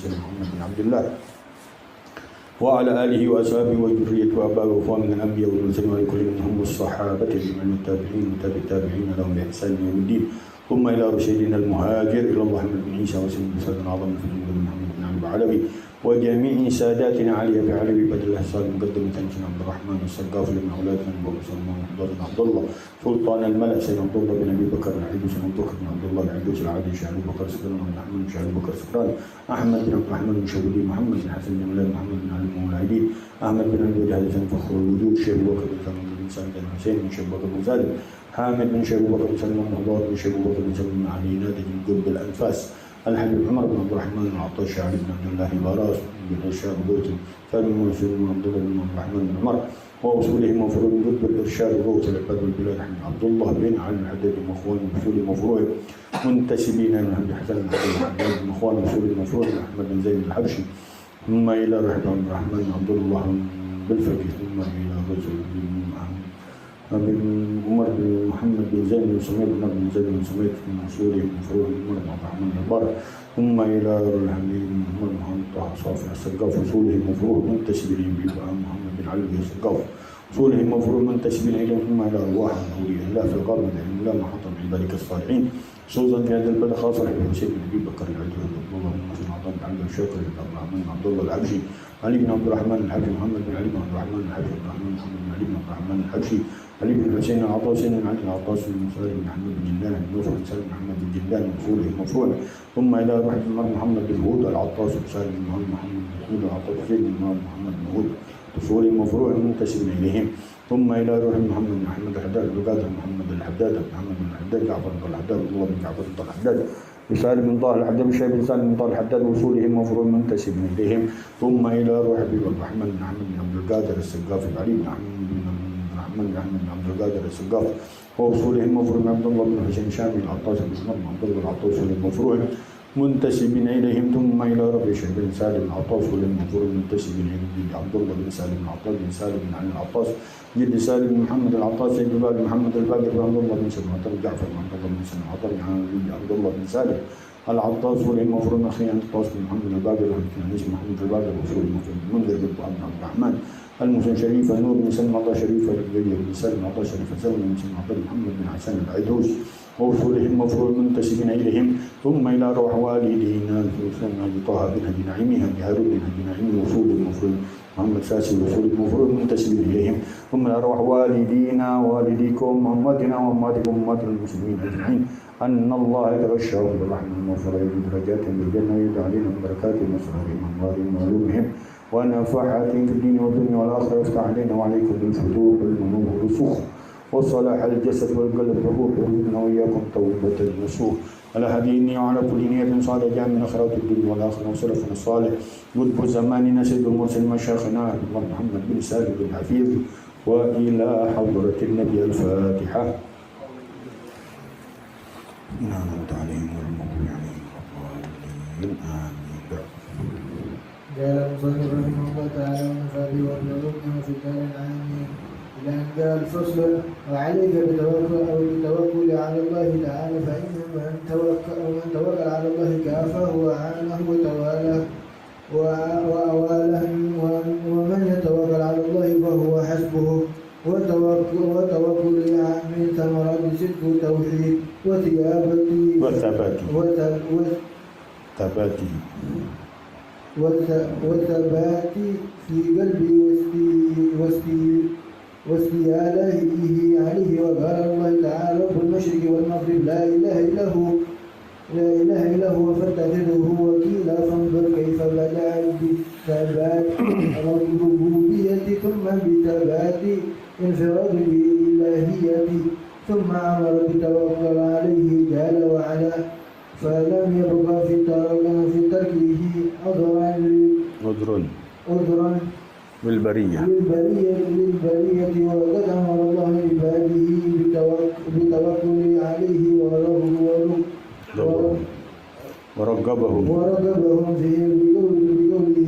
سيدنا محمد بن عبد الله وعلى آله وأصحابه وذريته وآبائه وإخوانه من الأنبياء والمرسلين ولكل منهم الصحابة أجمعين والتابعين وتابع التابعين لهم بإحسان يوم الدين ثم إلى رشيدنا المهاجر إلى الله محمد بن عيسى وسيدنا بن العظيم في الجمهور محمد بن علي العلوي وجميع ساداتنا علي في علوي بدر الله صالح مقدم تنشن عبد الرحمن السقاف لمن أولادنا أبو سلمان عبد الله سلطان الملأ سيدنا عبد الله بن أبي بكر العيدوس بن أبو بكر بن عبد الله العيدوس العادي شاه أبو بكر سكران بن أحمد شاه أبو بكر سكران أحمد بن عبد الرحمن بن شبولي محمد بن حسن بن مولاد محمد بن علي المولعيدين أحمد بن أبي جهل فخر الوجود شاه أبو بكر بن سلمان بن سعد بن حسين بن شاه أبو بكر بن زاد حامد بن شاه أبو بكر بن سلمان بن الله بن شاه أبو بكر بن سلمان بن علي نادي بن قلب الأنفاس الحبيب عمر بن عبد الرحمن بن عطاش علي بن عبد الله باراس بن هشام بوت سالم بن مسلم بن عبد الله بن عبد الرحمن بن عمر واصولهم وفروع ضد الارشاد وغوث العباد والبلاد احمد عبد الله بن علي الحداد واخوان وصول مفروع منتسبين من عبد الحسن بن الحداد واخوان وصول مفروع احمد بن زيد الحبشي ثم الى رحمه عبد الرحمن بن عبد الله بالفقيه ثم الى رجل بن عمر بن محمد بن زيد بن سمير بن عبد زيد بن سمير من اصولهم وفروع عمر بن عبد الرحمن بن بر ثم الى الحبيب محمد محمد طه صافي السقاف وصولهم وفروع منتسبين بإبراهيم محمد بن علي السقاف وصولهم وفروع منتسبين اليهم ثم الى ارواح اولياء الله في القرن العلم الله محطم من ذلك الصالحين خصوصا في هذا البلد خاصه حسين بن ابي بكر العدوي عبد الله بن مسلم عبد الله بن الشاكر بن عبد الرحمن بن عبد الله العبشي علي بن عبد الرحمن الحبشي محمد بن علي بن عبد الرحمن الحبشي عبد الرحمن محمد بن علي بن عبد الرحمن الحبشي علي بن حسين العطاس بن علي العطاس بن سالم بن محمد بن جندان بن يوسف بن سالم بن محمد بن جندان وصوله مفروع ثم الى روح بن محمد بن هود العطاس بن سالم بن محمد بن هود العطاس بن محمد بن هود وصوله مفروع منتسب اليهم ثم الى روح محمد بن احمد الحداد بن محمد الحداد محمد بن الحداد جعفر بن الحداد الله بن جعفر بن الحداد بسالم بن طه الحداد بشيء بن سالم بن طه الحداد وصولهم مفروع منتسب اليهم ثم الى روح بن الرحمن بن احمد بن عبد القادر السقافي علي بن احمد بن الرحمن بن احمد بن عبد القادر السقاف ووصولهم مفروع من عبد الله بن حسين شامي العطاس بن عمر بن عبد الله العطاس المفروع منتسبين اليهم ثم الى ربي شيخ بن سالم العطاس والمفروع منتسبين اليه عبد الله بن سالم العطاس بن سالم بن علي العطاس جد سالم بن محمد العطاس سيد بن محمد الباقر بن عبد الله بن سلمة عطاس جعفر بن عبد الله بن سلمة عطاس بن عبد الله بن سالم العطاس والمفروع من اخي العطاس بن محمد الباقر بن اسم محمد الباقر وصول المفروع منذر بن عبد الرحمن المسلم شريف النور بن سلمة عطاس شريف بن سلمة عطاس شريف سلمة بن سلمة عطاس محمد بن حسن العيدوس ووصولهم مفروع منتسبين اليهم ثم الى روح والدينا ثم طه بن هدي نعيمها بهارون بن هدي نعيم وصول المفروع محمد ساسي وصول المفروع منتسبين اليهم ثم الى روح والدينا والديكم امتنا وامتكم امات المسلمين اجمعين ان الله يتغشاهم بالرحمه والمغفره بدرجات بالجنه ويجعل علينا من بركات مصرهم واموالهم وعلومهم ونفحات في الدين والدنيا والاخره يفتح علينا وعليكم بالفتوح والمنون والرسوخ وصلاح الجسد والقلب والروح وإنا وإياكم توبة النصوح على هديني وعلى كل نية صالحة من خيرات الدنيا والآخرة وسلفنا الصالح قطب زماننا سيد المرسل مشايخنا محمد بن سالم بن حفيظ وإلى حضرة النبي الفاتحة. نعمت عليهم والمغفور عليهم الضالين آمين. قال المصنف رحمه الله تعالى ونفعله وبلغنا في الدار العالمين إلى أن قال الفصل وعليك بالتوكل على الله تعالى فإن من توكل على الله كافه وعانه وتوالاه وأواله ومن يتوكل على الله فهو حسبه وتوكل من ثمرات صدق التوحيد والثبات في قلبي واستياله عليه. وقال الله تعالى رب المشرق والمغرب لا إله إلا هو فاتخذه وكيلا فانظر كيف بدأ بثبات الربوبية ثم بثبات انفراد بالإلهية ثم أمر بالتوكل عليه جل وعلا فلم يبقى في تركه عذرا للبرية وقد أمر الله عباده بالتوكل عليه ورغبهم فيه بقوله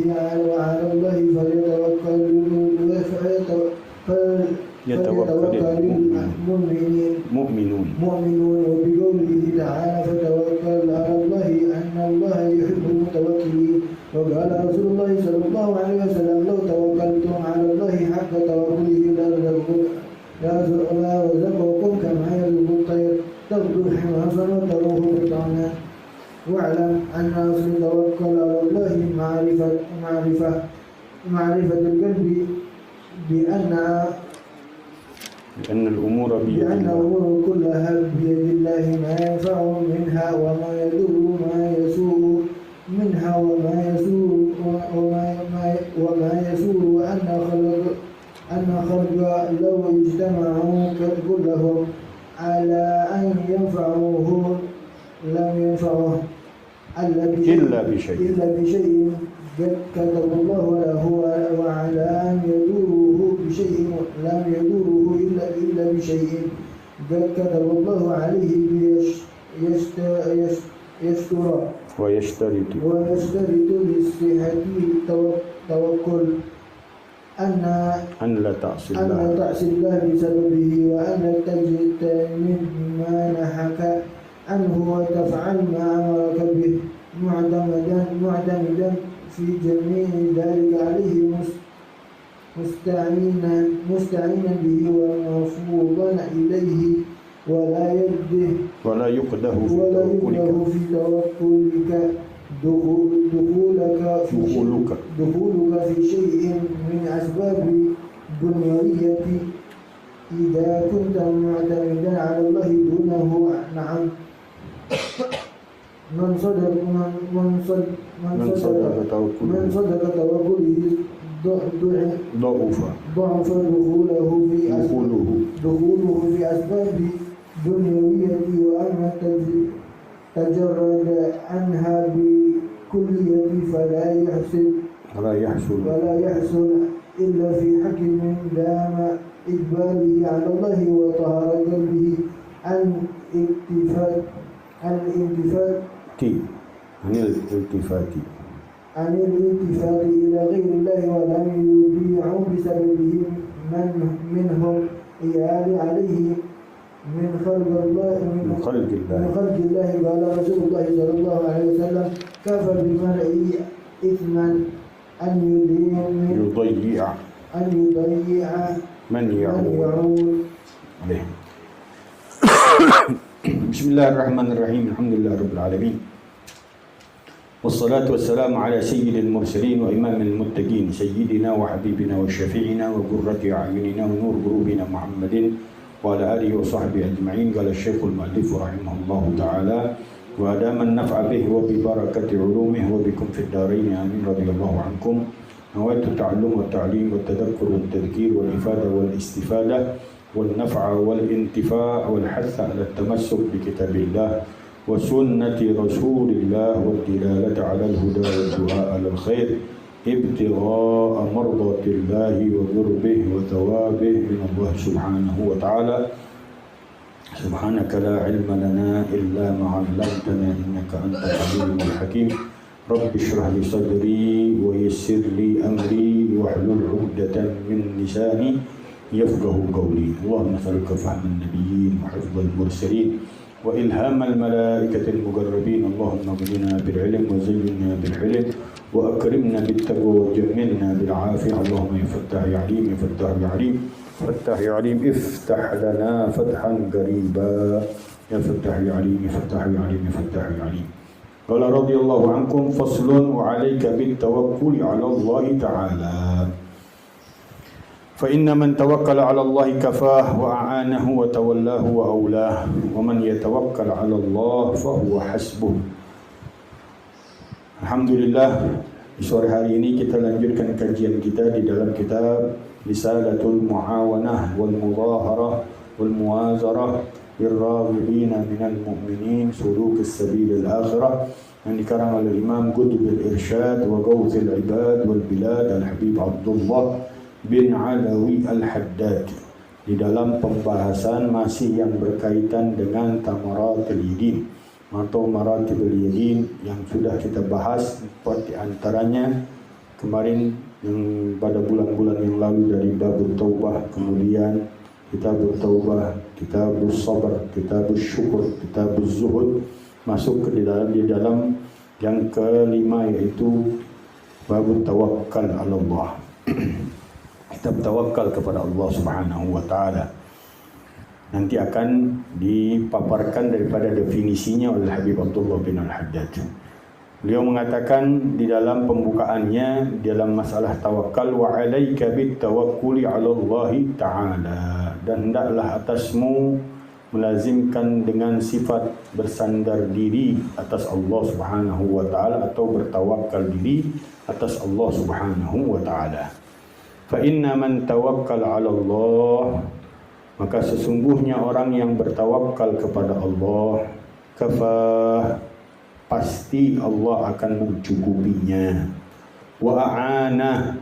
وعلى الله فليتوكل المؤمنون وبقوله تعالى فتوكل على الله أن الله يحب المتوكلين وقال رسول الله صلى الله عليه وسلم لو توكلتم على الله حق توكله لرزقكم كما يرزق الطير تغدو حماصا وتروح بطانا. واعلم أن أصل التوكل على الله معرفة القلب بأن الأمور بيد بأن الله، الأمور كلها بيد الله، ما ينفع منها وما يضر، ما يسوء منها وما يسوء أن خلق لو اجتمعوا كلهم على أن ينفعوه لم ينفعه إلا بشيء قد كتب الله له، وعلى أن يدوره بشيء لم يدوره إلا بشيء قد كتب الله عليه ليشترط ويشترط لصحة التوكل أن لا تعصي الله بسببه، وأن تجتنب ما نهاك عنه وتفعل ما أمرك به، معتمدا في جميع ذلك عليه، مستعينا به ومفوضا إليه، ولا يقده في توكلك دخولك في شيء من أسباب الدنيوية إذا كنت معتمدا على الله دونه. نعم، من صدق توكله ضعف دخوله في أسباب دنيوية، وأما تجرد عنها بكلية فلا يحصل إلا في حق من دام إقباله على الله وطهر قلبه عن الالتفات إلى غير الله، ولم يضيع بسببه منهم إيال عليه من خلق الله. قال رسول الله صلى الله عليه وسلم كفى بالمرء إثما أن يضيع من يعول عليه. بسم الله الرحمن الرحيم. الحمد لله رب العالمين، والصلاة والسلام على سيد المرسلين وإمام المتقين، سيدنا وحبيبنا وشفيعنا وقرة أعيننا ونور قلوبنا محمد وعلى آله وصحبه أجمعين. قال الشيخ المؤلف رحمه الله تعالى: وأدام النفع به وببركة علومه وبكم في الدارين آمين. رضي الله عنكم. نويت التعلم والتعليم والتذكر والتذكير والإفادة والاستفادة والنفع والانتفاع والحث على التمسك بكتاب الله وسنة رسول الله والدلالة على الهدى والدعاء على الخير ابتغاء مرضات الله وقربه وثوابه من الله سبحانه وتعالى. سبحانك لا علم لنا إلا ما علمتنا إنك أنت العليم الحكيم. رب اشرح لي صدري ويسر لي أمري واحلل عقدة من لساني يفقه قولي. اللهم نسألك فهم النبيين وحفظ المرسلين وإلهام الملائكة المقربين. اللهم اغننا بالعلم وزينا بالحلم وأكرمنا بالتقوى وجملنا بالعافية. اللهم يا فتاح يا عليم، يا فتاح يا عليم، فتاح يا عليم افتح لنا فتحا قريبا، يا فتاح يا عليم، يا فتاح يا عليم، يا فتاح يا عليم. قال رضي الله عنكم: فصل: وعليك بالتوكل على الله تعالى، فإن من توكل على الله كفاه وأعانه وتولاه وأولاه، ومن يتوكل على الله فهو حسبه. Alhamdulillah, di sore hari ini kita lanjutkan kajian kita di dalam kitab Risalatul Muawanah wal Mudaharah wal Muwazarah lirraghibina minal mu'minin suluk as-sabil al-akhirah, yang dikarang oleh Imam Qutb al-Irsyad wa Gawth al-Ibad wal Bilad Al-Habib Abdullah bin Alawi Al-Haddad, di dalam pembahasan masih yang berkaitan dengan Tamaratul Yaqin atau Maratibul Yaqin yang sudah kita bahas. Di antaranya kemarin yang pada bulan-bulan yang lalu dari Babut Taubah, kemudian Kitabut Taubah, Kitabus Sabar, Kitabus Syukur, Kitabus Zuhud, masuk ke di dalam yang kelima, yaitu Bab tawakkal 'ala Allah. Kita bertawakal kepada Allah Subhanahu wa taala. Nanti akan dipaparkan daripada definisinya oleh Habib Abdullah bin Al-Haddad. Beliau mengatakan di dalam pembukaannya dalam masalah tawakal, wa 'alaika bit tawakkuli 'ala Allah taala, dan hendaklah atasmu melazimkan dengan sifat bersandar diri atas Allah Subhanahu wa taala atau bertawakal diri atas Allah Subhanahu wa taala. Fa inna man tawakkal 'ala Allah, maka sesungguhnya orang yang bertawakal kepada Allah, kafah, pasti Allah akan mencukupinya. Wa a'anah,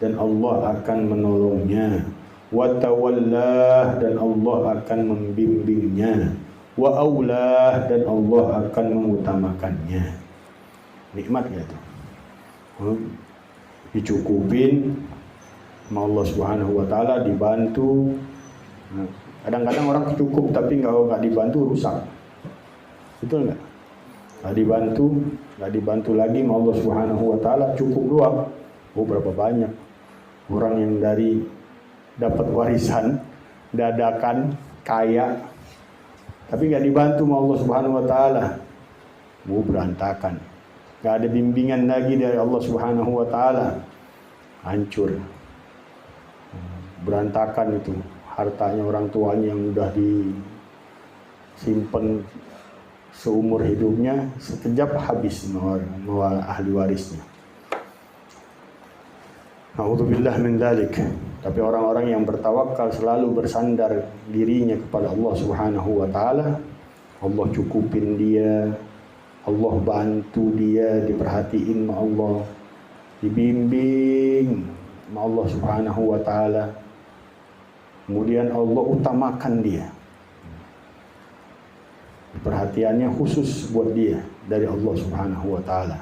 dan Allah akan menolongnya. Wa tawallah, dan Allah akan membimbingnya. Wa aulah, dan Allah akan mengutamakannya. Nikmat ya tuh. Dicukupin sama Allah Subhanahu wa taala, dibantu. Kadang-kadang orang cukup tapi nggak dibantu rusak. Betul nggak? Nggak dibantu lagi sama Allah Subhanahu wa taala, cukup doang. Oh, berapa banyak orang yang dari dapat warisan dadakan kaya tapi nggak dibantu sama Allah Subhanahu wa taala. Oh, berantakan. Nggak ada bimbingan lagi dari Allah Subhanahu wa taala. Hancur. Berantakan itu. Hartanya orang tuanya yang udah disimpan seumur hidupnya, sekejap habis sama ahli warisnya. A'udzubillah min dzalik. Tapi orang-orang yang bertawakal selalu bersandar dirinya kepada Allah Subhanahu wa taala, Allah cukupin dia, Allah bantu dia, diperhatiin sama Allah, dibimbing sama Allah Subhanahu wa taala. Kemudian Allah utamakan dia. Perhatiannya khusus buat dia dari Allah Subhanahu wa taala.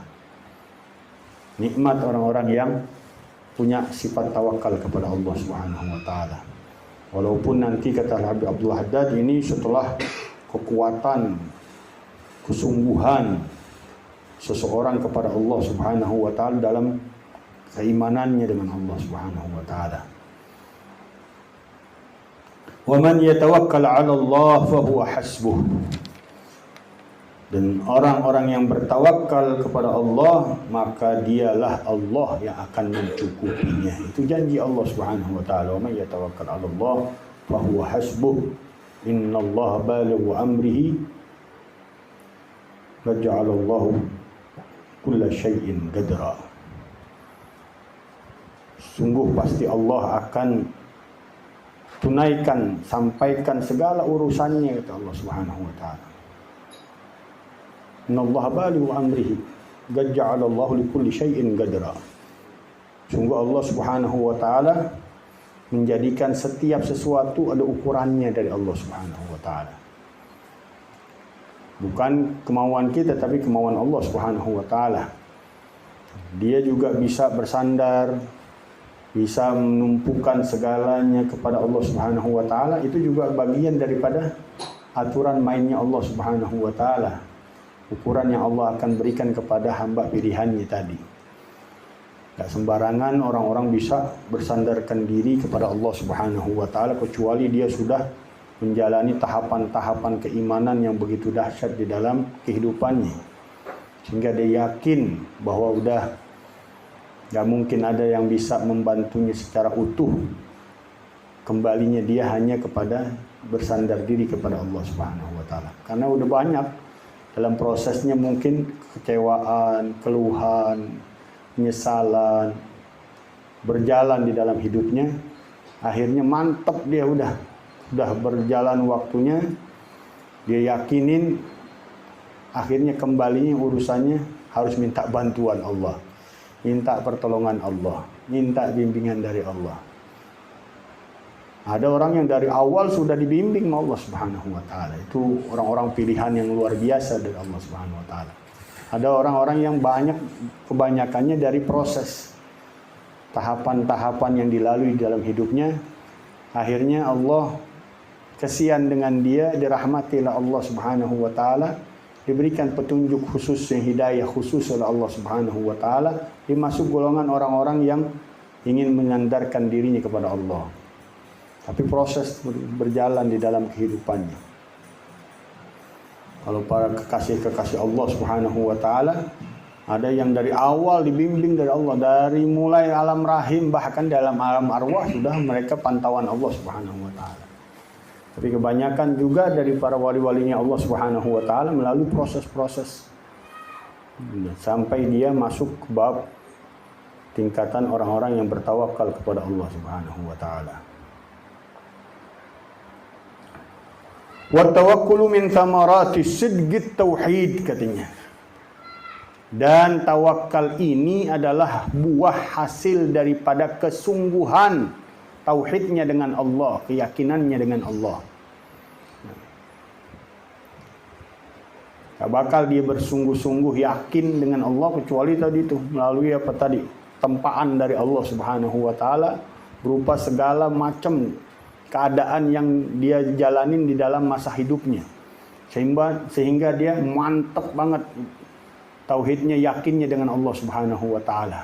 Nikmat orang-orang yang punya sifat tawakal kepada Allah Subhanahu wa taala. Walaupun nanti kata Habib Abdullah Haddad, ini setelah kekuatan, kesungguhan seseorang kepada Allah Subhanahu wa taala dalam keimanannya dengan Allah Subhanahu wa taala. Wa man yatawakkal 'ala Allah fa huwa hasbuh. Dan orang-orang yang bertawakal kepada Allah, maka dialah Allah yang akan mencukupinya. Itu janji Allah Subhanahu wa taala. Wa man yatawakkal 'ala Allah fa huwa hasbuh. Innallaha balighu amrihi. Qad ja'ala Allahu kulla syai'in qadra. Sungguh pasti Allah akan tunaikan, sampaikan segala urusannya, kata Allah Subhanahu wa taala. Innallaha balighu amrihi, qad ja'ala Allahu likulli syai'in qadra. Sungguh Allah Subhanahu wa taala menjadikan setiap sesuatu ada ukurannya dari Allah Subhanahu wa taala. Bukan kemauan kita, tapi kemauan Allah Subhanahu wa taala. Dia juga bisa bersandar, bisa menumpukan segalanya kepada Allah Subhanahu wa taala. Itu juga bagian daripada aturan mainnya Allah Subhanahu wa taala. Ukuran yang Allah akan berikan kepada hamba pilihannya tadi. Tak sembarangan orang-orang bisa bersandarkan diri kepada Allah Subhanahu wa taala kecuali dia sudah menjalani tahapan-tahapan keimanan yang begitu dahsyat di dalam kehidupannya. Sehingga dia yakin bahwa udah gak mungkin ada yang bisa membantunya secara utuh. Kembalinya dia hanya kepada bersandar diri kepada Allah Subhanahu wa taala. Karena udah banyak dalam prosesnya mungkin kekecewaan, keluhan, penyesalan berjalan di dalam hidupnya. Akhirnya mantap dia udah berjalan waktunya. Dia yakinin akhirnya kembalinya urusannya harus minta bantuan Allah. Minta pertolongan Allah, minta bimbingan dari Allah. Ada orang yang dari awal sudah dibimbing oleh Allah Subhanahu wa taala. Itu orang-orang pilihan yang luar biasa dari Allah Subhanahu wa taala. Ada orang-orang yang kebanyakannya dari proses tahapan-tahapan yang dilalui dalam hidupnya. Akhirnya Allah kasihan dengan dia, dirahmatilah Allah Subhanahu wa taala. diberikan petunjuk khusus yang hidayah khusus oleh Allah Subhanahu wa taala, dia masuk golongan orang-orang yang ingin menyandarkan dirinya kepada Allah. Tapi proses berjalan di dalam kehidupannya. Kalau para kekasih-kekasih Allah Subhanahu wa taala, ada yang dari awal dibimbing dari Allah, dari mulai alam rahim bahkan dalam alam arwah sudah mereka pantauan Allah Subhanahu wa taala. Tapi kebanyakan juga dari para wali-walinya Allah Subhanahu wa taala melalui proses-proses sampai dia masuk ke bab tingkatan orang-orang yang bertawakal kepada Allah Subhanahu wa taala. Wa tawakkulu min thamarati sidqit tauhid katanya. Dan tawakal ini adalah buah hasil daripada kesungguhan tauhidnya dengan Allah, keyakinannya dengan Allah. Tak bakal dia bersungguh-sungguh yakin dengan Allah kecuali tadi itu melalui apa tadi? Tempaan dari Allah Subhanahu wa taala berupa segala macam keadaan yang dia jalanin di dalam masa hidupnya. Sehingga dia mantap banget tauhidnya, yakinnya dengan Allah Subhanahu wa taala.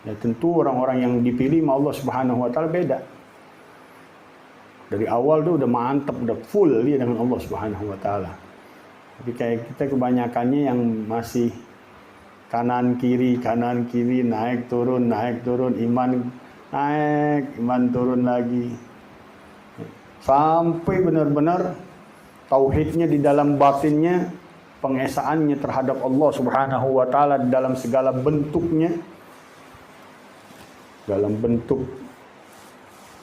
Ya tentu orang-orang yang dipilih sama Allah Subhanahu wa taala beda. Dari awal tuh udah mantap, udah full dia dengan Allah Subhanahu wa taala. Tapi kayak kita kebanyakannya yang masih kanan kiri, naik turun, iman naik, iman turun lagi. Sampai benar-benar tauhidnya di dalam batinnya, pengesaannya terhadap Allah Subhanahu wa taala dalam segala bentuknya, dalam bentuk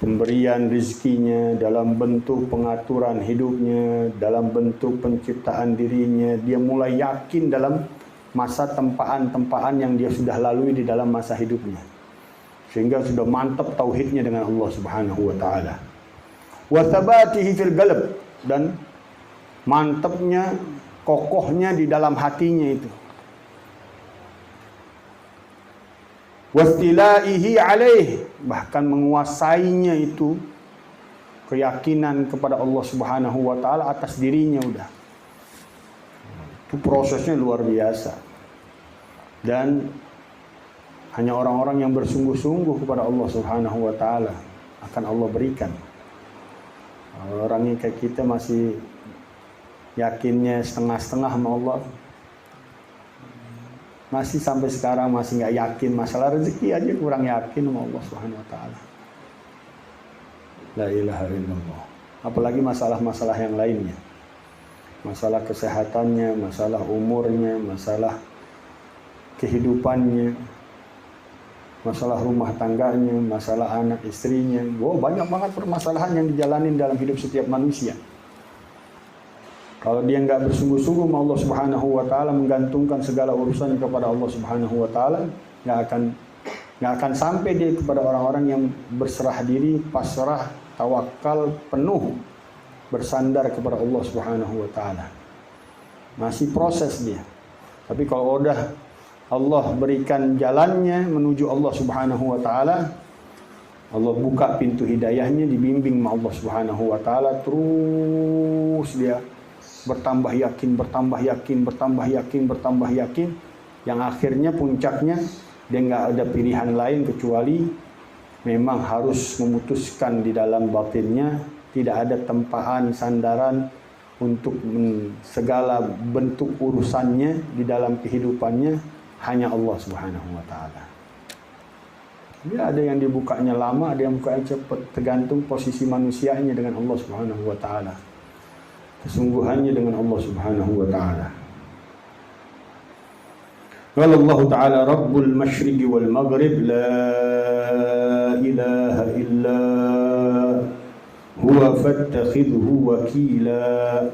pemberian rezekinya, dalam bentuk pengaturan hidupnya, dalam bentuk penciptaan dirinya, dia mulai yakin dalam masa tempaan-tempaan yang dia sudah lalui di dalam masa hidupnya. Sehingga sudah mantap tauhidnya dengan Allah Subhanahu wa taala. Wa thabatihi fil qalb, dan mantapnya, kokohnya di dalam hatinya itu. Wastilaihi alaih, bahkan menguasainya itu keyakinan kepada Allah Subhanahu wa taala atas dirinya udah. Itu prosesnya luar biasa. Dan hanya orang-orang yang bersungguh-sungguh kepada Allah Subhanahu wa taala akan Allah berikan. Orang yang kayak kita masih yakinnya setengah-setengah sama Allah, masih sampai sekarang masih nggak yakin, masalah rezeki aja kurang yakin sama Allah Subhanahu wa taala. La ilaha illallah. Apalagi masalah-masalah yang lainnya. Masalah kesehatannya, masalah umurnya, masalah kehidupannya, masalah rumah tangganya, masalah anak istrinya. Banyak banget permasalahan yang dijalanin dalam hidup setiap manusia. Kalau dia nggak bersungguh-sungguh sama Allah Subhanahu wa taala, menggantungkan segala urusan kepada Allah Subhanahu wa taala, nggak akan sampai dia kepada orang-orang yang berserah diri, pasrah, tawakal penuh, bersandar kepada Allah Subhanahu wa taala. Masih proses dia. Tapi kalau udah Allah berikan jalannya menuju Allah Subhanahu wa taala, Allah buka pintu hidayahnya, dibimbing sama Allah Subhanahu wa taala, terus dia bertambah yakin, yang akhirnya puncaknya dia nggak ada pilihan lain kecuali memang harus memutuskan di dalam batinnya, tidak ada tempaan sandaran untuk segala bentuk urusannya di dalam kehidupannya, hanya Allah Subhanahu wa taala. Ya, ada yang dibukanya lama, ada yang bukanya cepat, tergantung posisi manusianya dengan Allah Subhanahu wa taala. Kesungguhannya dengan Allah Subhanahu wa taala. Qala Allah taala Rabbul Masyriqi wal Maghrib la ilaha illa huwa fattakhidhu wakila.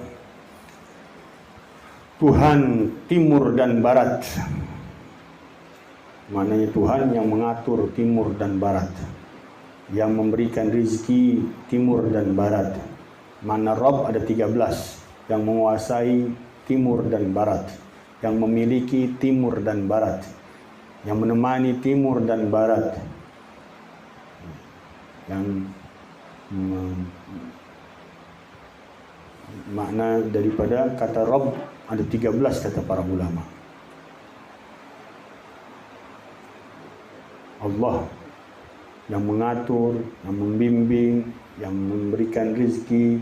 Tuhan timur dan barat. Maknanya Tuhan yang mengatur timur dan barat, yang memberikan rezeki timur dan barat. Mana Rabb ada 13 yang menguasai timur dan barat, yang memiliki timur dan barat, yang menemani timur dan barat, yang Makna daripada kata Rabb ada 13 kata para ulama. Allah yang mengatur, yang membimbing, yang memberikan rezeki,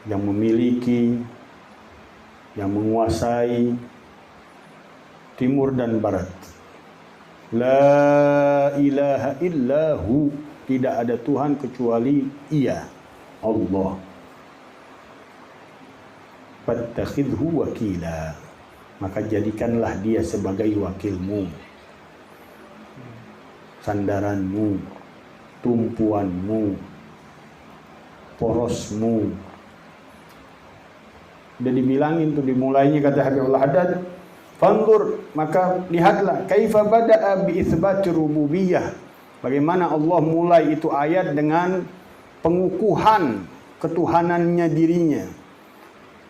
yang memiliki, yang menguasai timur dan barat. La ilaha illahu, tidak ada Tuhan kecuali Ia, Allah. Fattakhidhu wakila, maka jadikanlah dia sebagai wakilmu, sandaranmu, tumpuanmu, porosmu. Udah dibilangin tuh, dimulainya kata Habibullah Haddad, fanzur, maka lihatlah, kaifa bada'a bi itsbati rububiyah, bagaimana Allah mulai itu ayat dengan pengukuhan ketuhanannya dirinya.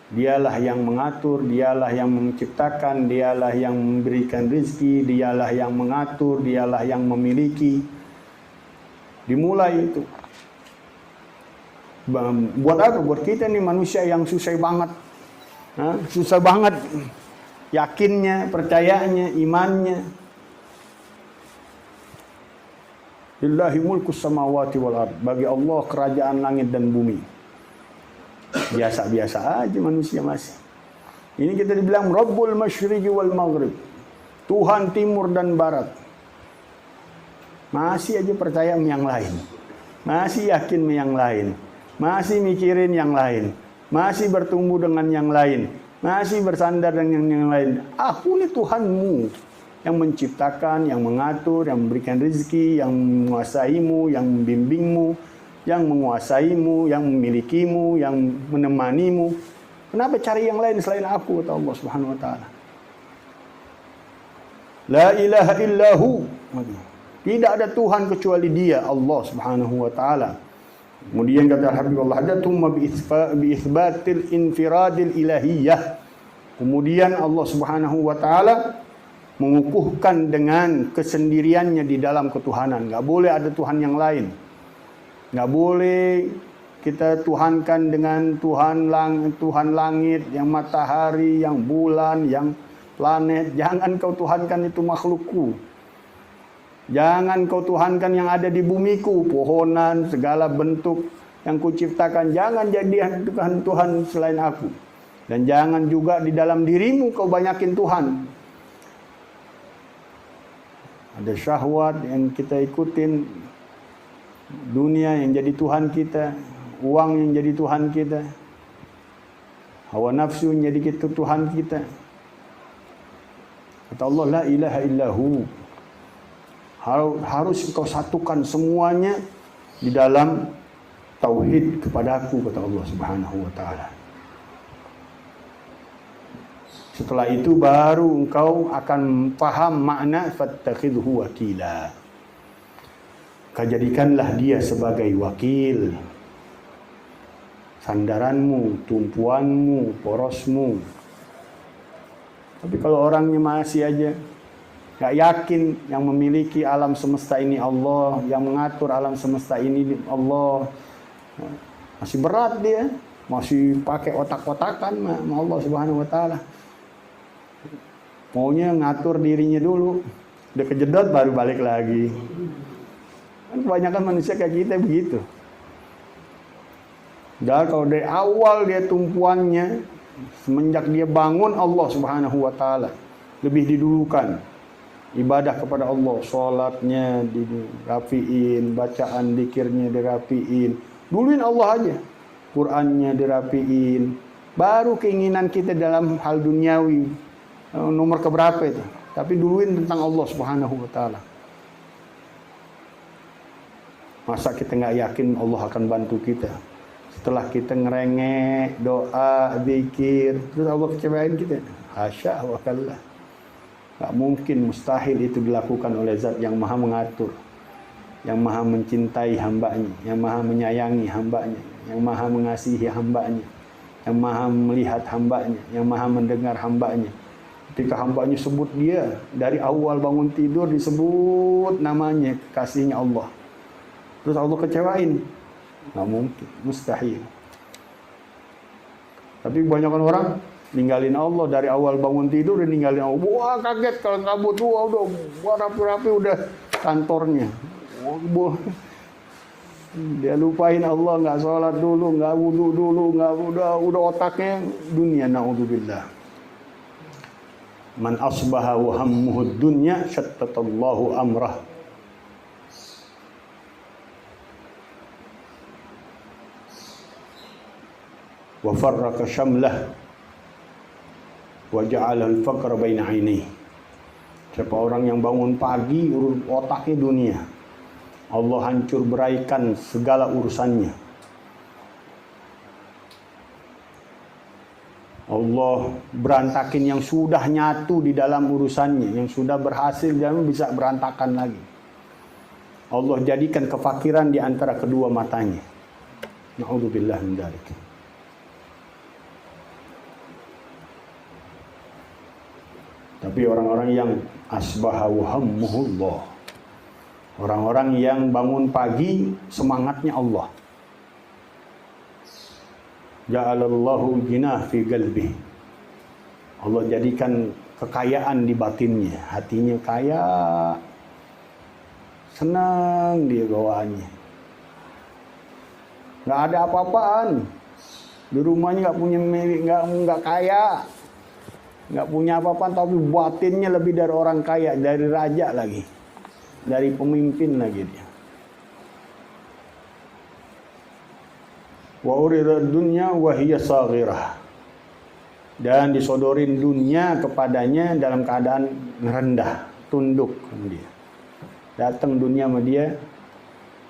Dialah yang mengatur, dialah yang menciptakan, dialah yang memberikan rezeki, dialah yang mengatur, dialah yang memiliki. Dimulai itu. Buat apa? Buat kita nih manusia yang susah banget. Susah banget yakinnya, percayanya, imannya. Lillahi mulku samawati wal ard, bagi Allah kerajaan langit dan bumi. Biasa-biasa aja manusia masih. Ini kita dibilang Rabbul Masyriqi wal Maghrib, Tuhan timur dan barat. Masih aja percaya yang lain, masih yakin yang lain, masih mikirin yang lain, masih bertumbuh dengan yang lain, masih bersandar dengan yang lain. Aku ini Tuhanmu yang menciptakan, yang mengatur, yang memberikan rezeki, yang menguasaimu, yang membimbingmu, yang menguasaimu, yang memilikimu, yang menemanimu. Kenapa cari yang lain selain aku, kata Allah Subhanahu wa taala. La ilaha illahu, tidak ada Tuhan kecuali Dia, Allah Subhanahu wa taala. Kemudian kata Habibullah Haddad, "Tsumma bi itsbatil infiradil ilahiyah." Kemudian Allah Subhanahu wa taala mengukuhkan dengan kesendiriannya di dalam ketuhanan. Enggak boleh ada Tuhan yang lain. Enggak boleh kita tuhankan dengan Tuhan langit, yang matahari, yang bulan, yang planet. Jangan kau tuhankan itu makhlukku. Jangan kau tuhankan yang ada di bumiku, pohonan, segala bentuk yang kuciptakan. Jangan jadi Tuhan selain aku. Dan jangan juga di dalam dirimu kau banyakin Tuhan. Ada syahwat yang kita ikutin, dunia yang jadi Tuhan kita, uang yang jadi Tuhan kita, hawa nafsu yang jadi Tuhan kita. Kata Allah, la ilaha illahu. Harus kau satukan semuanya di dalam tauhid kepadaku, kata Allah Subhanahu wa taala. Setelah itu baru engkau akan paham makna fattakhidhu wakila. Jadikanlah dia sebagai wakil, sandaranmu, tumpuanmu, porosmu. Tapi kalau orangnya masih aja gak yakin yang memiliki alam semesta ini Allah, yang mengatur alam semesta ini Allah, masih berat dia, masih pakai otak-otakan sama Allah Subhanahu wa taala. Maunya ngatur dirinya dulu, udah kejedot baru balik lagi. Kan kebanyakan manusia kayak kita begitu. Dan kalau dari awal dia tumpuannya, semenjak dia bangun Allah Subhanahu wa taala lebih didulukan. Ibadah kepada Allah, sholatnya dirapiin, bacaan dikirnya dirapiin. Duluin Allah aja, Qur'annya dirapiin. Baru keinginan kita dalam hal duniawi nomor keberapa itu. Tapi duluin tentang Allah Subhanahu wa taala. Masa kita nggak yakin Allah akan bantu kita? Setelah kita ngerengek, doa, zikir, terus Allah kecewain kita? Hasya wa kalla. Nggak mungkin, mustahil itu dilakukan oleh Zat yang maha mengatur, yang maha mencintai hambanya, yang maha menyayangi hambanya, yang maha mengasihi hambanya, yang maha melihat hambanya, yang maha mendengar hambanya. Ketika hambanya sebut dia, dari awal bangun tidur disebut namanya, kasihnya Allah. Terus Allah kecewain? Nggak mungkin, mustahil. Tapi kebanyakan orang ninggalin Allah dari awal bangun tidur dan ninggalin Allah. Wah kaget kalau kabut, wah udah rapi-rapi udah kantornya. Wah, dia lupain Allah, nggak sholat dulu, nggak wudu dulu, nggak udah otaknya dunia. Naudzubillah. Man asbaha wa hammuhu dunya syattatallahu amrah. Wa farraqa syamlah wa ja'ala al-faqra baina 'ainaihi. Siapa orang yang bangun pagi otaknya dunia, Allah hancur beraikan segala urusannya. Allah berantakin yang sudah nyatu di dalam urusannya, yang sudah berhasil jangan bisa berantakan lagi. Allah jadikan kefakiran di antara kedua matanya. Na'udzubillah min dzalik. Tapi orang-orang yang asbaha wa hammuhullah, orang-orang yang bangun pagi semangatnya Allah. Ja'alallahu ginah fi qalbi. Allah jadikan kekayaan di batinnya, hatinya kaya, senang dia bawaannya. Nggak ada apa-apaan, di rumahnya nggak punya milik, nggak kaya, nggak punya apa-apaan, tapi batinnya lebih dari orang kaya, dari raja lagi, dari pemimpin lagi dia. Wa urida dunya wa hiya saghirah, dan disodorin dunia kepadanya dalam keadaan rendah, tunduk dia. Datang dunia sama dia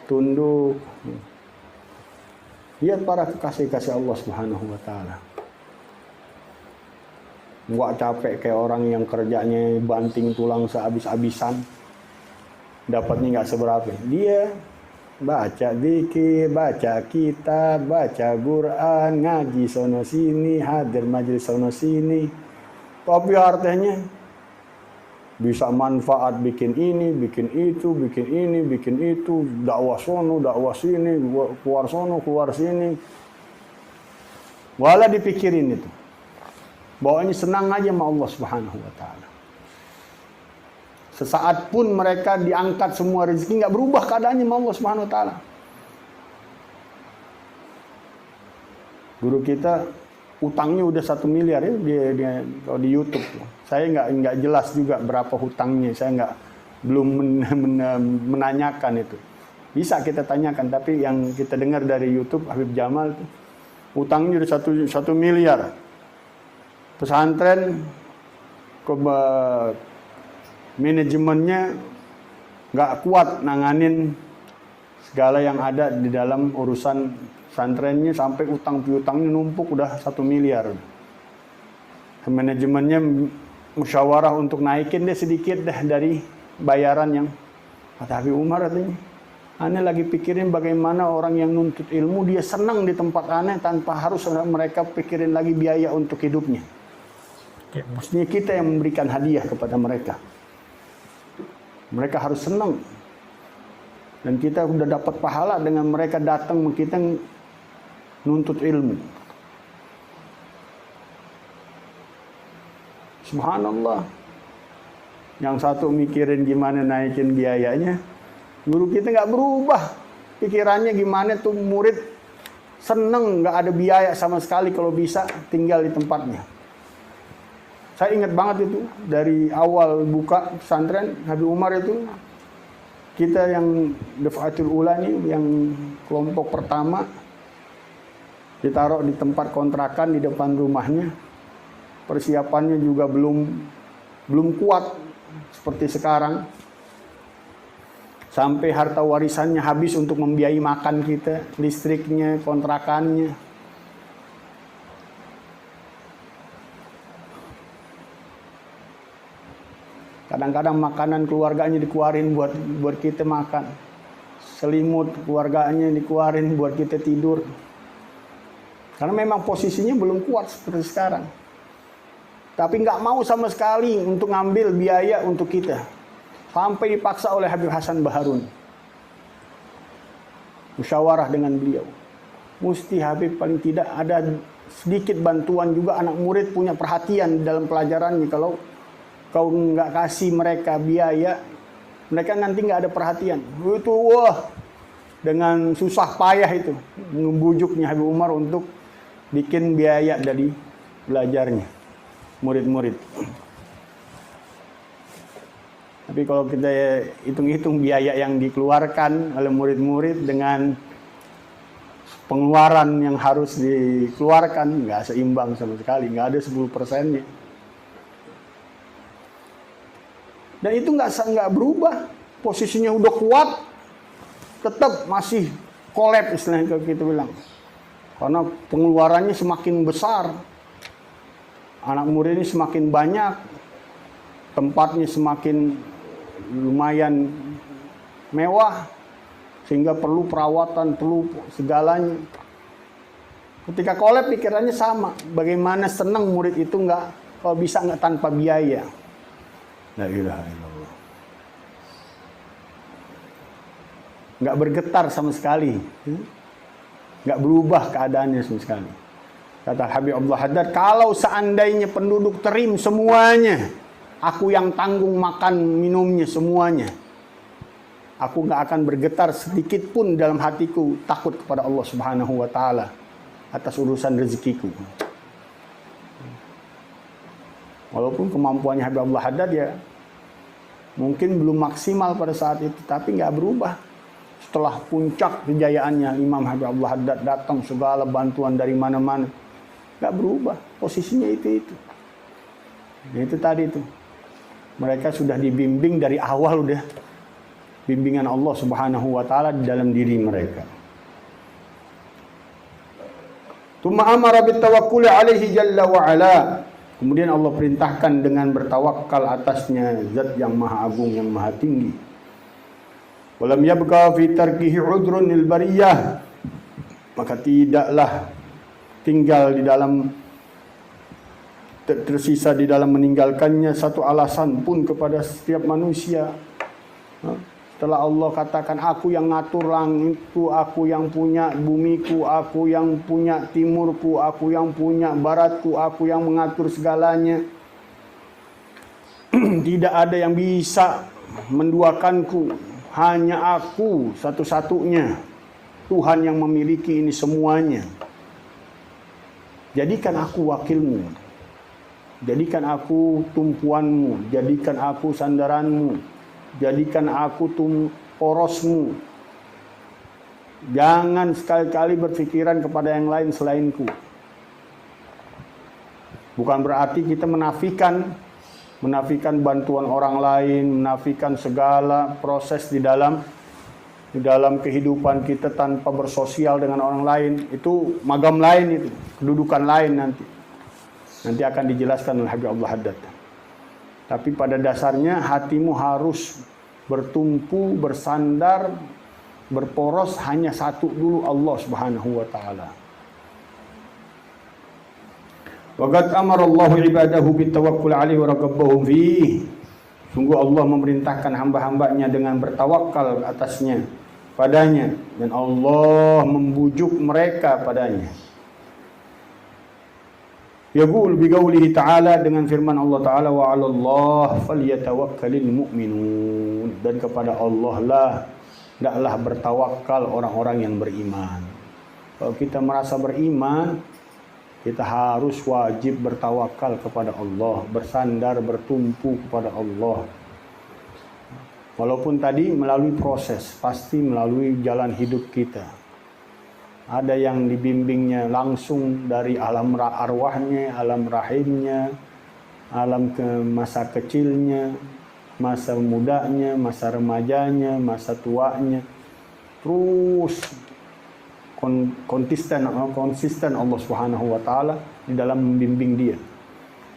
tunduk. Lihat para kekasih-kasih Allah Subhanahu wa taala. Nggak capek kayak orang yang kerjanya banting tulang sehabis-habisan, dapatnya nggak seberapa. Dia baca zikir, baca kitab, baca Quran, ngaji sono sini, hadir majelis sono sini. Tapi artinya bisa manfaat bikin ini, bikin itu, bikin ini, bikin itu, dakwah sono, dakwah sini, keluar sono, keluar sini. Wala dipikirin itu. Bawanya senang aja sama Allah Subhanahu wa taala. Sesaat pun mereka diangkat semua rezeki, nggak berubah keadaannya sama Allah Subhanahu wa taala. Guru kita utangnya udah 1 miliar ya dia kalau di YouTube. Saya nggak jelas juga berapa hutangnya, saya belum menanyakan itu. Bisa kita tanyakan, tapi yang kita dengar dari YouTube Habib Jamal tuh, utangnya udah 1 miliar. Pesantren manajemennya nggak kuat nanganin segala yang ada di dalam urusan pesantrennya, sampai utang piutangnya numpuk udah 1 miliar. Manajemennya musyawarah untuk naikin deh sedikit deh dari bayaran yang kata Habib Umar katanya. Aneh lagi pikirin bagaimana orang yang nuntut ilmu dia senang di tempat aneh tanpa harus mereka pikirin lagi biaya untuk hidupnya. Maksudnya kita yang memberikan hadiah kepada mereka. Mereka harus senang. Dan kita sudah dapat pahala dengan mereka datang kita nuntut ilmu. Subhanallah. Yang satu mikirin gimana naikin biayanya. Guru kita nggak berubah. Pikirannya gimana tuh murid seneng nggak ada biaya sama sekali kalau bisa tinggal di tempatnya. Saya ingat banget itu dari awal buka pesantren Habib Umar itu, kita yang Daf'atul Ula nih, yang kelompok pertama ditaruh di tempat kontrakan di depan rumahnya. Persiapannya juga belum kuat seperti sekarang. Sampai harta warisannya habis untuk membiayai makan kita, listriknya, kontrakannya. Kadang-kadang makanan keluarganya dikeluarin buat kita makan. Selimut keluarganya dikeluarin buat kita tidur. Karena memang posisinya belum kuat seperti sekarang. Tapi nggak mau sama sekali untuk ngambil biaya untuk kita. Sampai dipaksa oleh Habib Hasan Baharun. Musyawarah dengan beliau. Mesti Habib paling tidak ada sedikit bantuan juga anak murid punya perhatian dalam pelajarannya. Kalau kau nggak kasih mereka biaya, mereka nanti nggak ada perhatian. Itu wah, dengan susah payah itu membujuknya Habib Umar untuk bikin biaya dari belajarnya murid-murid. Tapi kalau kita hitung-hitung biaya yang dikeluarkan oleh murid-murid dengan pengeluaran yang harus dikeluarkan, nggak seimbang sama sekali, nggak ada 10%-nya. Dan itu nggak berubah, posisinya udah kuat, tetap masih kolab istilahnya kalau kita bilang. Karena pengeluarannya semakin besar, anak murid ini semakin banyak, tempatnya semakin lumayan mewah, sehingga perlu perawatan, perlu segalanya. Ketika kolab pikirannya sama, bagaimana senang murid itu kalau bisa nggak tanpa biaya. La ilaha illallah. Nggak bergetar sama sekali, nggak berubah keadaannya sama sekali. Kata Habib Abdul Haddad, kalau seandainya penduduk Terim semuanya, aku yang tanggung makan minumnya semuanya, aku nggak akan bergetar sedikit pun dalam hatiku takut kepada Allah Subhanahu wa Ta'ala atas urusan rezekiku. Walaupun kemampuannya Habib Abdul Haddad ya mungkin belum maksimal pada saat itu, tapi nggak berubah. Setelah puncak kejayaannya Imam Habib Abdul Haddad datang segala bantuan dari mana-mana, nggak berubah, posisinya itu. Ya, itu tadi itu. Mereka sudah dibimbing dari awal, udah bimbingan Allah Subhanahu wa Ta'ala di dalam diri mereka. Tsumma amara bitawakkuli alaihi jalla wa ala. Kemudian Allah perintahkan dengan bertawakal atasnya Zat yang Maha Agung, yang Maha Tinggi. Walam yabqa fi tarkihi udrun lil bariyah. Maka tidaklah tinggal di dalam, tersisa di dalam meninggalkannya satu alasan pun kepada setiap manusia. Setelah Allah katakan, aku yang ngatur langitku, aku yang punya bumiku, aku yang punya timurku, aku yang punya baratku, aku yang mengatur segalanya. Tidak ada yang bisa menduakanku, hanya aku satu-satunya Tuhan yang memiliki ini semuanya. Jadikan aku wakilmu, jadikan aku tumpuanmu, jadikan aku sandaranmu, jadikan aku porosmu. Jangan sekali-kali berpikiran kepada yang lain selainku. Bukan berarti kita menafikan bantuan orang lain, menafikan segala proses di dalam kehidupan kita tanpa bersosial dengan orang lain. Itu magam lain, itu kedudukan lain nanti akan dijelaskan oleh Habib Abdul Haddad. Tapi pada dasarnya hatimu harus bertumpu, bersandar, berporos hanya satu dulu, Allah Subhanahu wa Ta'ala. Wa qad amara Allah ibadahu bitawakkul alaihi wa raghabbahum fihi. Sungguh Allah memerintahkan hamba-hambanya dengan bertawakal atasnya, padanya, dan Allah membujuk mereka padanya. Yaqul bi qoulihi ta'ala, dengan firman Allah Ta'ala, wa 'alallah falyatawakkalul mu'minun, dan kepada Allah lah hendaklah bertawakal orang-orang yang beriman. Kalau kita merasa beriman, kita harus wajib bertawakal kepada Allah, bersandar, bertumpu kepada Allah. Walaupun tadi melalui proses, pasti melalui jalan hidup kita. Ada yang dibimbingnya langsung dari alam arwahnya, alam rahimnya, alam ke masa kecilnya, masa mudanya, masa remajanya, masa tuanya. Terus konsisten Allah Subhanahu wa Ta'ala di dalam membimbing dia.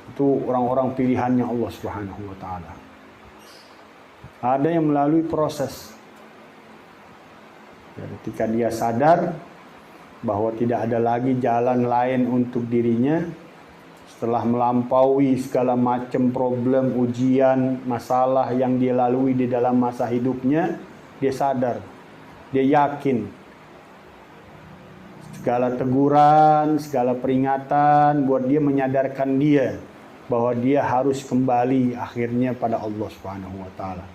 Itu orang-orang pilihannya Allah Subhanahu wa Ta'ala. Ada yang melalui proses. Ketika dia sadar bahwa tidak ada lagi jalan lain untuk dirinya, setelah melampaui segala macam problem, ujian, masalah yang dia lalui di dalam masa hidupnya, dia sadar, dia yakin segala teguran, segala peringatan buat dia, menyadarkan dia bahwa dia harus kembali akhirnya pada Allah Subhanahu wa taala.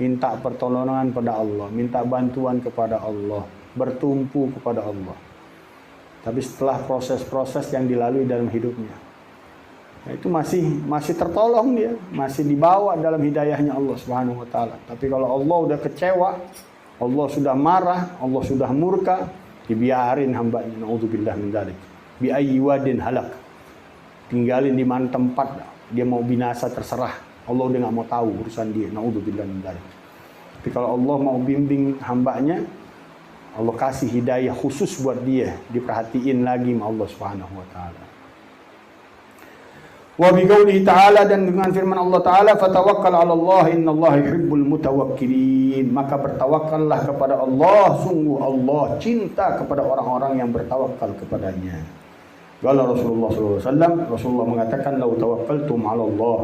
Minta pertolongan pada Allah, minta bantuan kepada Allah, bertumpu kepada Allah. Tapi setelah proses-proses yang dilalui dalam hidupnya, itu masih tertolong dia, masih dibawa dalam hidayahnya Allah Subhanahu wa taala. Tapi kalau Allah udah kecewa, Allah sudah marah, Allah sudah murka, dibiarin hambanya, naudzubillah min dzalik. Bi ayyi wadin halak. Tinggalin di mana tempat dia mau binasa, terserah. Allah udah enggak mau tahu urusan dia, naudzubillah min dzalik. Tapi kalau Allah mau bimbing hambanya, Allah kasih hidayah khusus buat dia, diperhatiin lagi sama Allah Subhanahu wa taala. Wa bi qoulihi ta'ala, dan dengan firman Allah taala, fatawakkal 'ala Allah innallaha yuhibbul mutawakkilin. Maka bertawakkallah kepada Allah, sungguh Allah cinta kepada orang-orang yang bertawakal kepadanya. Qala Rasulullah sallallahu alaihi wasallam, Rasulullah mengatakan, "Lau tawakkaltum 'ala Allah."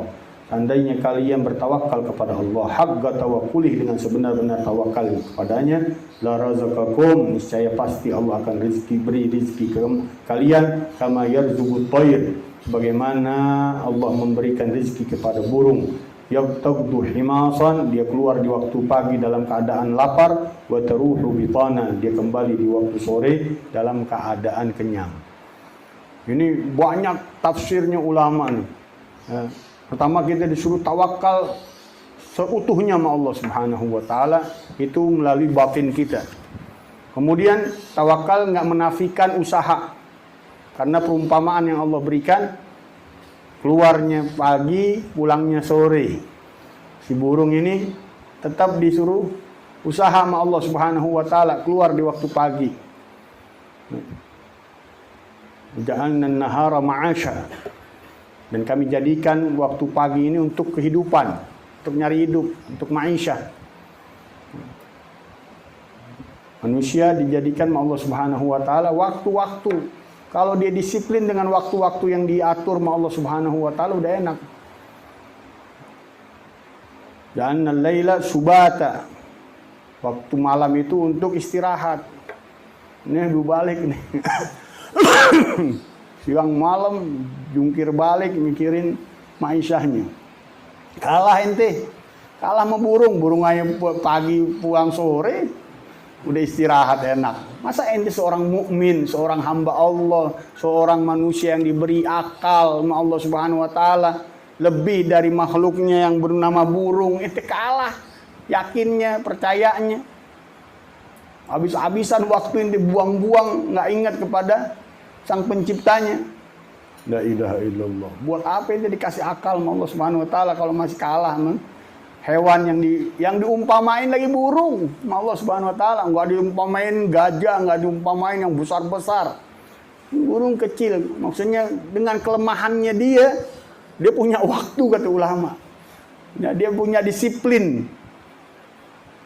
Seandainya kalian bertawakal kepada Allah, haqqa tawakkulih, dengan sebenar-benar tawakal kepadanya, la razaqakum, niscaya pasti Allah akan beri rezeki ke kalian, kama yarzuqut tayr, sebagaimana Allah memberikan rezeki kepada burung. Yaqtadu himasan, dia keluar di waktu pagi dalam keadaan lapar, wa taruhu bitana, dia kembali di waktu sore dalam keadaan kenyang. Ini banyak tafsirnya ulama nih. Pertama, kita disuruh tawakal seutuhnya sama Allah Subhanahu wa taala, itu melalui batin kita. Kemudian tawakal nggak menafikan usaha. Karena perumpamaan yang Allah berikan, keluarnya pagi, pulangnya sore. Si burung ini tetap disuruh usaha sama Allah Subhanahu wa taala, keluar di waktu pagi. Ja'alna an-nahara ma'asha. Dan kami jadikan waktu pagi ini untuk kehidupan, untuk nyari hidup, untuk ma'isyah. Manusia dijadikan oleh Allah Subhanahu wa taala waktu-waktu. Kalau dia disiplin dengan waktu-waktu yang diatur oleh Allah Subhanahu wa taala, udah enak. Dan al-laila subata. Waktu malam itu untuk istirahat. Ini balik nih. Siang malam jungkir balik mikirin maisyahnya. Kalah ente. Kalah sama burung aja pagi pulang sore udah istirahat enak. Masa ente seorang mukmin, seorang hamba Allah, seorang manusia yang diberi akal sama Allah Subhanahu wa taala, lebih dari makhluknya yang bernama burung, ente kalah yakinnya, percayanya. Habis-habisan waktu ente buang-buang, nggak ingat kepada Sang Penciptanya. La ilaha illallah. Buat apa ente dikasih akal sama Allah Subhanahu wa taala kalau masih kalah sama hewan yang diumpamain lagi burung sama Allah Subhanahu wa taala, enggak diumpamain gajah, enggak diumpamain yang besar-besar. Burung kecil, maksudnya dengan kelemahannya dia punya waktu, kata ulama. Ya, dia punya disiplin.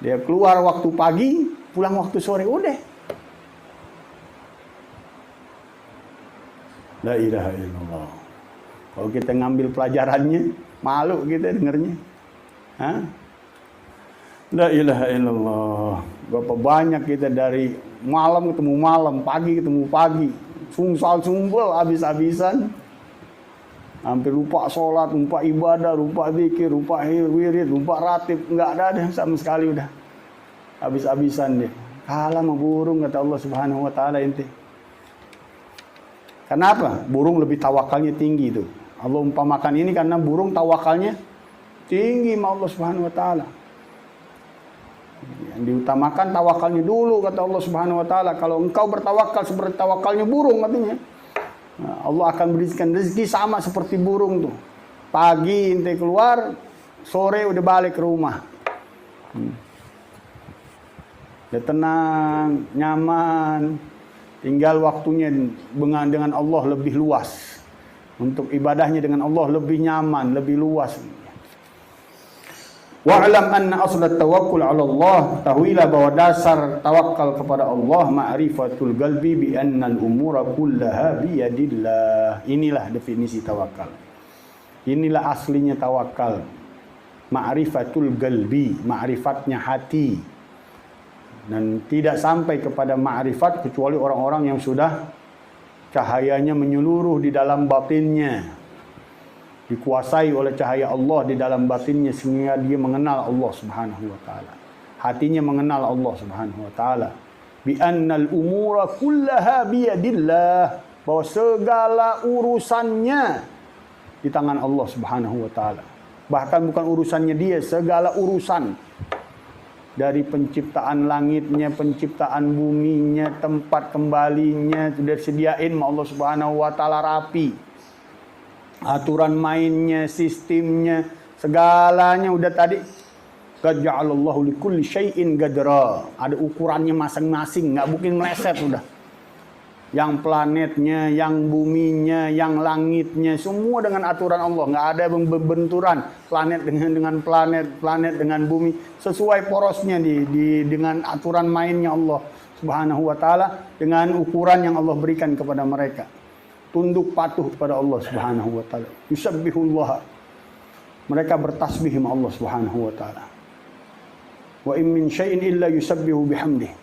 Dia keluar waktu pagi, pulang waktu sore, udah. La ilaha illallah. Kalau kita ngambil pelajarannya, malu kita dengernya. Hah? La ilaha illallah. Berapa banyak kita dari malam ketemu malam, pagi ketemu pagi, sungsal-sumbel habis-habisan. Hampir lupa sholat, lupa ibadah, lupa zikir, lupa wirid, lupa ratib, enggak ada sama sekali udah. Habis-habisan deh. Kalah sama burung, kata Allah Subhanahu wa taala ente. Kenapa? Burung lebih tawakalnya tinggi itu. Allah umpamakan ini karena burung tawakalnya tinggi sama Allah Subhanahu wa taala. Yang diutamakan tawakalnya dulu, kata Allah Subhanahu wa taala. Kalau engkau bertawakal seperti tawakalnya burung, katanya, nah, Allah akan berikan rezeki sama seperti burung tuh. Pagi ente keluar, sore udah balik ke rumah. Udah tenang, nyaman. Tinggal waktunya dengan Allah lebih luas. Untuk ibadahnya dengan Allah lebih nyaman, lebih luas. Wa'lam anna aslat tawakkul 'ala Allah, tahuilah bahwa dasar tawakal kepada Allah ma'rifatul qalbi bi anna al-umura kullaha bi yadillah. Inilah definisi tawakal. Inilah aslinya tawakal. Ma'rifatul qalbi, ma'rifatnya hati. Dan tidak sampai kepada ma'rifat kecuali orang-orang yang sudah cahayanya menyeluruh di dalam batinnya, dikuasai oleh cahaya Allah di dalam batinnya, sehingga dia mengenal Allah Subhanahu wa taala. Hatinya mengenal Allah Subhanahu wa taala. Bi annal umura kullaha biyadillah, bahwa segala urusannya di tangan Allah Subhanahu wa taala. Bahkan bukan urusannya dia, segala urusan. Dari penciptaan langitnya, penciptaan buminya, tempat kembalinya sudah disediain sama Allah Subhanahu wa taala rapi. Aturan mainnya, sistemnya, segalanya udah tadi. Qad ja'alallahu likulli syai'in qadra. Ada ukurannya masing-masing, enggak mungkin meleset udah. Yang planetnya, yang buminya, yang langitnya, semua dengan aturan Allah. Nggak ada benturan planet dengan planet, planet dengan bumi. Sesuai porosnya dengan aturan mainnya Allah Subhanahu wa taala, dengan ukuran yang Allah berikan kepada mereka. Tunduk patuh kepada Allah Subhanahu wa taala. Yusabbihullah. Mereka bertasbih sama Allah Subhanahu wa taala. Wa in min syai'in illa yusabbihu bihamdihi.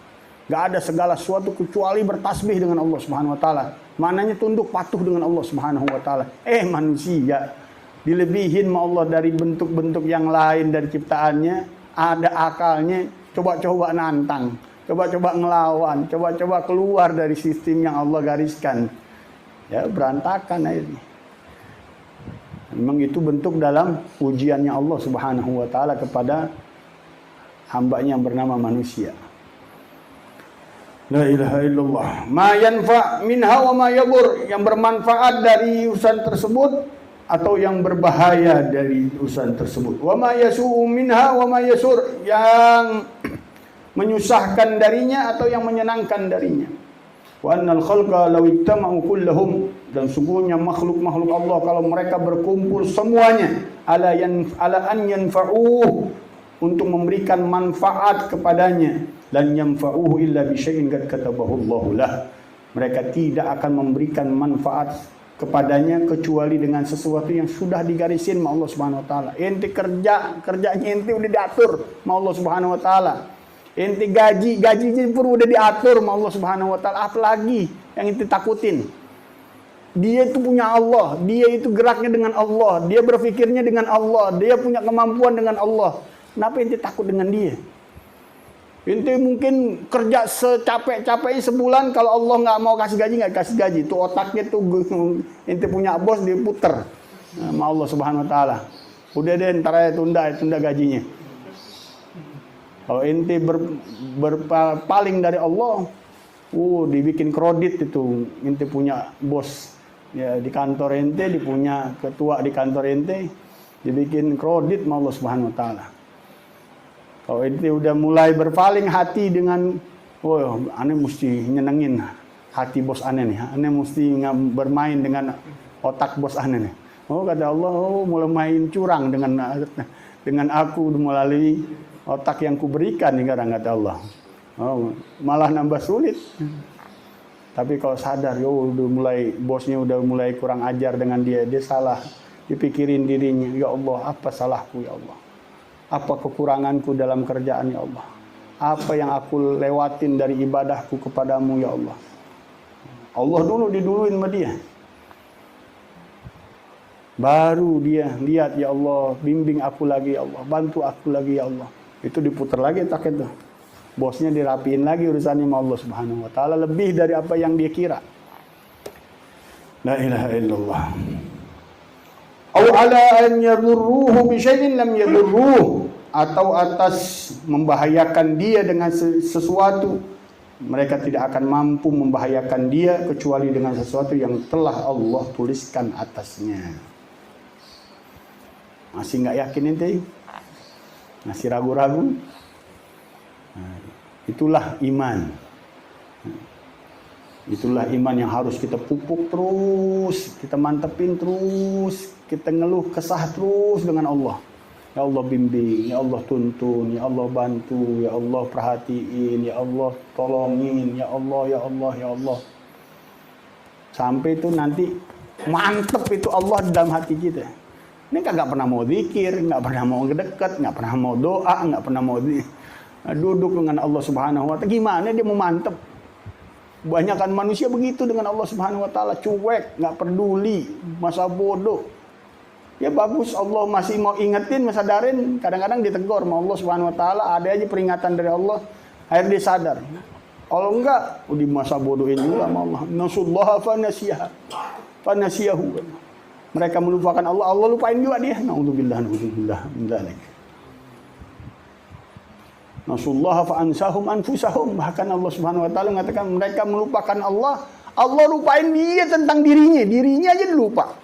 Gak ada segala sesuatu kecuali bertasbih dengan Allah Subhanahu wa taala. Maknanya tunduk patuh dengan Allah Subhanahu wa taala. Manusia dilebihin sama Allah dari bentuk-bentuk yang lain dari ciptaannya, ada akalnya, coba-coba nantang, coba-coba ngelawan, coba-coba keluar dari sistem yang Allah gariskan. Ya, berantakan akhirnya. Memang itu bentuk dalam ujiannya Allah Subhanahu wa taala kepada hambanya yang bernama manusia. La ilaha illallah. Ma yanfa' minha wa ma yadur, yang bermanfaat dari urusan tersebut atau yang berbahaya dari urusan tersebut. Wa ma yasu'u minha wa ma yasur, yang menyusahkan darinya atau yang menyenangkan darinya. Wa annal khalqa law ittama'u kullahum, dan sungguhnya makhluk-makhluk Allah kalau mereka berkumpul semuanya ala an yanfa'uh, untuk memberikan manfaat kepadanya, lan yanfa'uhu illa bi syai'in qad katabahu Allahu lah. Mereka tidak akan memberikan manfaat kepadanya kecuali dengan sesuatu yang sudah digarisin sama Allah Subhanahu wa taala. Ente kerjanya ente udah diatur sama Allah Subhanahu wa taala. Ente gajinya pun udah diatur sama Allah Subhanahu wa taala. Apalagi yang ente takutin? Dia itu punya Allah, dia itu geraknya dengan Allah, dia berpikirnya dengan Allah, dia punya kemampuan dengan Allah. Kenapa ente takut dengan dia? Ente mungkin kerja secapek-capeknya sebulan, kalau Allah nggak mau kasih gaji, nggak kasih gaji. Itu otaknya tuh ente punya bos, dia puter sama Allah Subhanahu wa taala. Udah deh, ntar aja tunda gajinya. Kalau ente berpaling dari Allah, dibikin kredit itu. Ente punya bos ya di kantor ente, punya ketua di kantor ente, dibikin kredit sama Allah Subhanahu wa taala. Kalau ente udah mulai berpaling hati dengan, aneh mesti nyenengin hati bos aneh nih, aneh mesti bermain dengan otak bos aneh nih. Kata Allah, mulai main curang dengan aku melalui otak yang kuberikan nih, kadang kata Allah. Malah nambah sulit. Tapi kalau sadar, bosnya udah mulai kurang ajar dengan dia salah, dipikirin dirinya, ya Allah, apa salahku ya Allah? Apa kekuranganku dalam kerjaan ya Allah? Apa yang aku lewatin dari ibadahku kepadamu ya Allah? Allah dulu diduluin sama dia. Baru dia lihat, ya Allah, bimbing aku lagi ya Allah, bantu aku lagi ya Allah. Itu diputar lagi tak itu. Bosnya dirapiin lagi urusannya sama Allah Subhanahu wa taala, lebih dari apa yang dia kira. La ilaha illallah. Au ala an yadurruhu bi syai'in lam yadurruhu, atau atas membahayakan dia dengan sesuatu, mereka tidak akan mampu membahayakan dia kecuali dengan sesuatu yang telah Allah tuliskan atasnya. Masih nggak yakin ente? Masih ragu-ragu? Itulah iman. Itulah iman yang harus kita pupuk terus, kita mantepin terus, kita ngeluh kesah terus dengan Allah. Ya Allah bimbing, ya Allah tuntun, ya Allah bantu, ya Allah perhatiin, ya Allah tolongin, ya Allah, ya Allah, ya Allah. Sampai itu nanti mantep itu Allah di dalam hati kita. Ini kagak pernah mau zikir, nggak pernah mau ngedeket, nggak pernah mau doa, nggak pernah mau duduk dengan Allah Subhanahu wa taala, gimana dia mau mantep? Banyakan manusia begitu dengan Allah Subhanahu wa taala, cuek, nggak peduli, masa bodoh. Ya bagus Allah masih mau ingetin, sadarin, kadang-kadang ditegur sama Allah Subhanahu wa taala, ada aja peringatan dari Allah, akhirnya dia sadar. Kalau enggak, di masa bodohin juga sama Allah. Nasullaha fanasiyahu. Mereka melupakan Allah, Allah lupain juga dia. Naudzubillah min dzalik. Nasullaha fa ansahum anfusahum. Bahkan Allah Subhanahu wa taala mengatakan mereka melupakan Allah, Allah lupain dia tentang dirinya aja dilupa.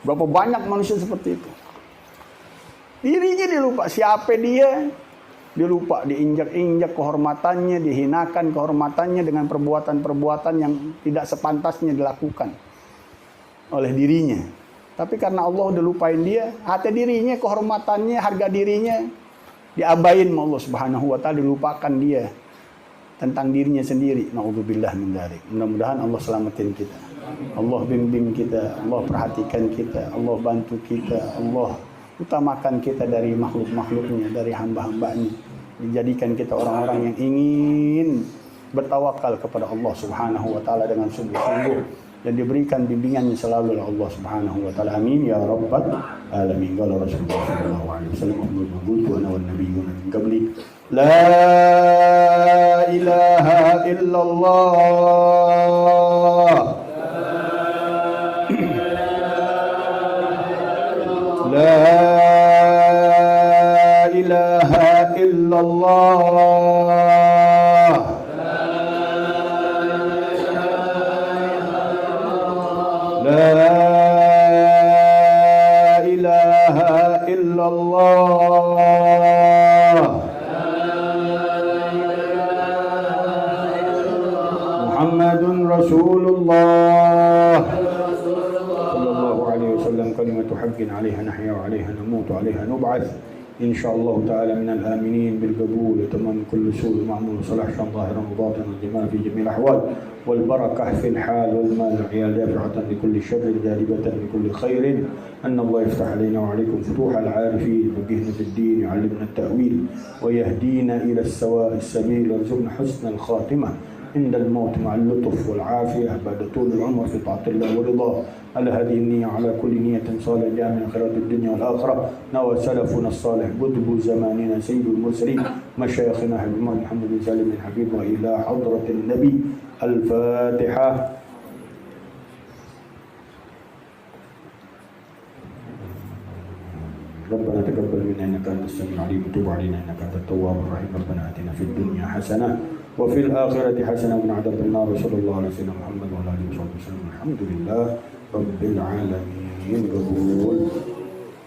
Berapa banyak manusia seperti itu. Dirinya dilupa, siapa dia? Dilupa, diinjak-injak kehormatannya, dihinakan kehormatannya dengan perbuatan-perbuatan yang tidak sepantasnya dilakukan oleh dirinya. Tapi karena Allah udah lupain dia, hati dirinya, kehormatannya, harga dirinya diabain sama Allah Subhanahu wa taala, dilupakan dia tentang dirinya sendiri. Naudzubillah min dzalik. Mudah-mudahan Allah selamatin kita. Allah bimbing kita, Allah perhatikan kita, Allah bantu kita, Allah utamakan kita dari makhluk-makhluknya, dari hamba-hambanya. Dijadikan kita orang-orang yang ingin bertawakal kepada Allah Subhanahu wa taala dengan sungguh-sungguh dan diberikan bimbingannya selalu oleh Allah Subhanahu wa taala. Amin ya rabbal alamin. Qala Rasulullah sallallahu alaihi wasallam, "Qultu ana wan nabiyyuna min qabli la ilaha illallah." La ilaha illallah. La ilaha illallah. Muhammadun Rasulullah. كلمة حق عليها نحيا وعليها نموت وعليها نبعث إن شاء الله تعالى من الآمنين بالقبول وتمام كل سوء معمول صلاح ظاهرا وباطنا لما في جميع الأحوال والبركة في الحال والمال والعيال دافعة لكل شر جالبة لكل خير أن الله يفتح علينا وعليكم فتوح العارفين ويفقهنا في الدين يعلمنا التأويل ويهدينا إلى السواء السبيل ويرزقنا حسن الخاتمة عند الموت مع اللطف والعافية بعد طول العمر في طاعة الله ورضاه. على هذه النية على كل نية صالحة من خيرات الدنيا والآخرة نوى سلفنا الصالح قطب زماننا سيد المرسلين مشايخنا حبيب محمد بن سالم بن حبيب وإلى حضرة النبي. الفاتحة. ربنا تقبل منا انك انت السميع العليم وتب علينا انك انت التواب الرحيم. ربنا اتنا في الدنيا حسنه وفي الاخره حسنه وقنا عذاب النار. وصلى الله على سيدنا محمد وعلى اله وصحبه وسلم. الحمد لله رب العالمين. قبول.